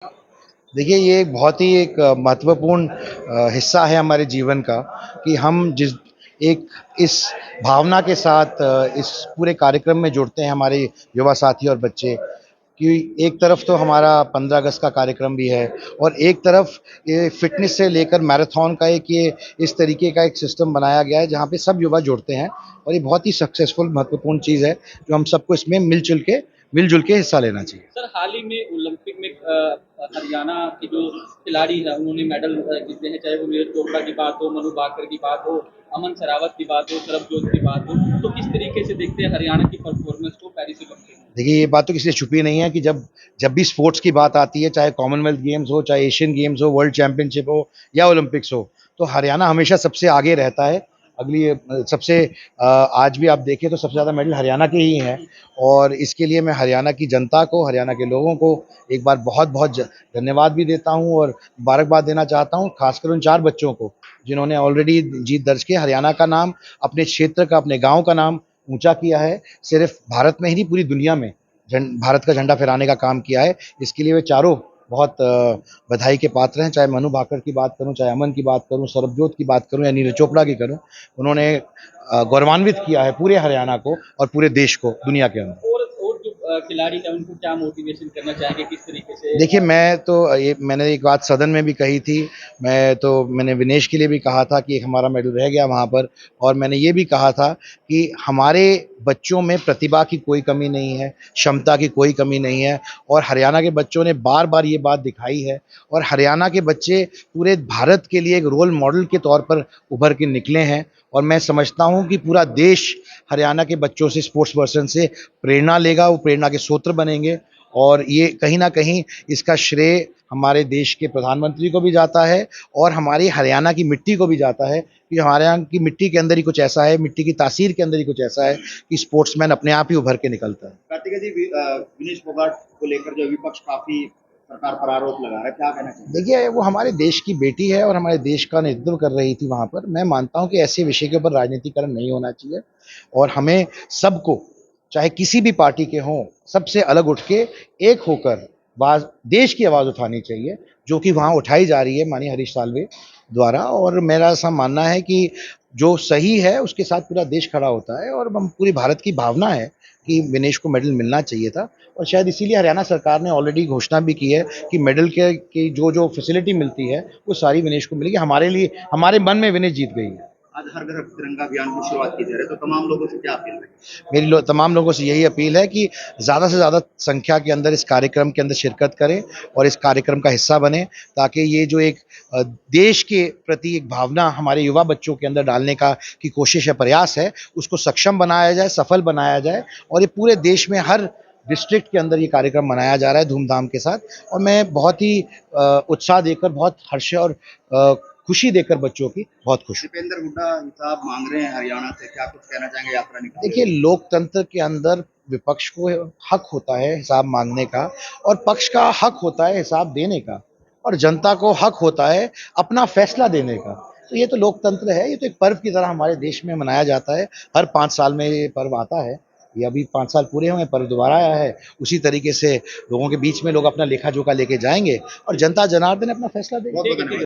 देखिए, ये एक बहुत ही एक महत्वपूर्ण हिस्सा है हमारे जीवन का कि हम जिस एक इस भावना के साथ इस पूरे कार्यक्रम में जुड़ते हैं हमारे युवा साथी और बच्चे कि एक तरफ तो हमारा 15 अगस्त का कार्यक्रम भी है और एक तरफ ये फ़िटनेस से लेकर मैराथन का एक ये इस तरीके का एक सिस्टम बनाया गया है जहाँ पे सब युवा जुड़ते हैं और ये बहुत ही सक्सेसफुल महत्वपूर्ण चीज़ है जो हम सबको इसमें मिल-जुल के हिस्सा लेना चाहिए। सर, हाल ही में ओलंपिक में हरियाणा के जो खिलाड़ी हैं उन्होंने मेडल जीते हैं, चाहे वो नीरज चोपड़ा की बात हो, मनु भाकर की बात हो, अमन सरावत की बात हो, सरबजोत की बात हो, तो किस तरीके से देखते हैं हरियाणा की परफॉर्मेंस को पेरिस ओलंपिक में? देखिए, ये बात तो किसी से छुपी नहीं है कि जब जब भी स्पोर्ट्स की बात आती है, चाहे कॉमनवेल्थ गेम्स हो, चाहे एशियन गेम्स हो, वर्ल्ड चैंपियनशिप हो या ओलंपिक्स हो, तो हरियाणा हमेशा सबसे आगे रहता है। आज भी आप देखें तो सबसे ज़्यादा मेडल हरियाणा के ही हैं और इसके लिए मैं हरियाणा की जनता को, हरियाणा के लोगों को एक बार बहुत-बहुत धन्यवाद भी देता हूँ और मुबारकबाद देना चाहता हूँ, खासकर उन 4 बच्चों को, जिन्होंने ऑलरेडी जीत दर्ज की, हरियाणा का नाम, अपने क्षेत्र का, अपने गाँव का नाम ऊँचा किया है। सिर्फ़ भारत में ही नहीं, पूरी दुनिया में भारत का झंडा फहराने का काम किया है। इसके लिए वे चारों बहुत बधाई के पात्र हैं, चाहे मनु भाकर की बात करूँ, चाहे अमन की बात करूँ, सरबजोत की बात करूँ या नीरज चोपड़ा की करूँ। उन्होंने गौरवान्वित किया है पूरे हरियाणा को और पूरे देश को दुनिया के अंदर। और जो खिलाड़ी हैं उनको क्या मोटिवेशन करना चाहेंगे, किस तरीके से? देखिए, मैंने एक बात सदन में भी कही थी, मैंने विनेश के लिए भी कहा था कि एक हमारा मेडल रह गया वहाँ पर और मैंने ये भी कहा था कि हमारे बच्चों में प्रतिभा की कोई कमी नहीं है, क्षमता की कोई कमी नहीं है और हरियाणा के बच्चों ने बार-बार ये बात दिखाई है और हरियाणा के बच्चे पूरे भारत के लिए एक रोल मॉडल के तौर पर उभर के निकले हैं और मैं समझता हूँ कि पूरा देश हरियाणा के बच्चों से, स्पोर्ट्स पर्सन से प्रेरणा लेगा, वो प्रेरणा के स्रोत बनेंगे और ये कहीं न कहीं इसका श्रेय हमारे देश के प्रधानमंत्री को भी जाता है और हमारी हरियाणा की मिट्टी को भी जाता है कि हमारे यहाँ की मिट्टी के अंदर ही कुछ ऐसा है, मिट्टी की तासीर के अंदर ही कुछ ऐसा है कि स्पोर्ट्समैन अपने आप ही उभर के निकलता है। कार्तिका जी, विनेश फोगाट को लेकर जो विपक्ष काफी सरकार पर आरोप लगा रहा है, क्या कहना चाहिए? देखिए, वो हमारे देश की बेटी है और हमारे देश का नेतृत्व कर रही थी वहाँ पर। मैं मानता हूँ कि ऐसे विषय के ऊपर राजनीतिकरण नहीं होना चाहिए और हमें सबको, चाहे किसी भी पार्टी के हों, सबसे अलग उठ के एक होकर बाज़ देश की आवाज़ उठानी चाहिए, जो कि वहाँ उठाई जा रही है माननीय हरीश साल्वे द्वारा और मेरा ऐसा मानना है कि जो सही है, उसके साथ पूरा देश खड़ा होता है और हम पूरी भारत की भावना है कि विनेश को मेडल मिलना चाहिए था और शायद इसीलिए हरियाणा सरकार ने ऑलरेडी घोषणा भी की है कि मेडल के की जो फैसिलिटी मिलती है, वो सारी विनेश को मिलेगी। हमारे मन में विनेश जीत गई है। आज हर घर तिरंगा अभियान की शुरुआत की जा रही है, तो तमाम लोगों से क्या अपील है? तमाम लोगों से यही अपील है कि ज़्यादा से ज़्यादा संख्या के अंदर इस कार्यक्रम के अंदर शिरकत करें और इस कार्यक्रम का हिस्सा बनें ताकि ये जो एक देश के प्रति एक भावना हमारे युवा बच्चों के अंदर डालने का की कोशिश है, प्रयास है, उसको सक्षम बनाया जाए, सफल बनाया जाए और ये पूरे देश में हर डिस्ट्रिक्ट के अंदर ये कार्यक्रम मनाया जा रहा है धूमधाम के साथ और मैं बहुत ही उत्साह देकर, बहुत हर्ष और खुशी देकर बच्चों की बहुत खुश हूँ। दीपेंद्र हुड्डा हिसाब मांग रहे हैं हरियाणा से, क्या कुछ कहना चाहेंगे यात्रा निकाल? देखिए, लोकतंत्र के अंदर विपक्ष को हक होता है हिसाब मांगने का और पक्ष का हक होता है हिसाब देने का और जनता को हक होता है अपना फैसला देने का। तो ये तो लोकतंत्र है, ये तो एक पर्व की तरह हमारे देश में मनाया जाता है। हर 5 साल में ये पर्व आता है। ये अभी 5 साल पूरे हुए हैं, पर्व दोबारा आया है। उसी तरीके से लोगों के बीच में लोग अपना लेखा-जोखा लेके जाएँगे और जनता जनार्दन अपना फैसला देगा। बहुत बहुत धन्यवाद।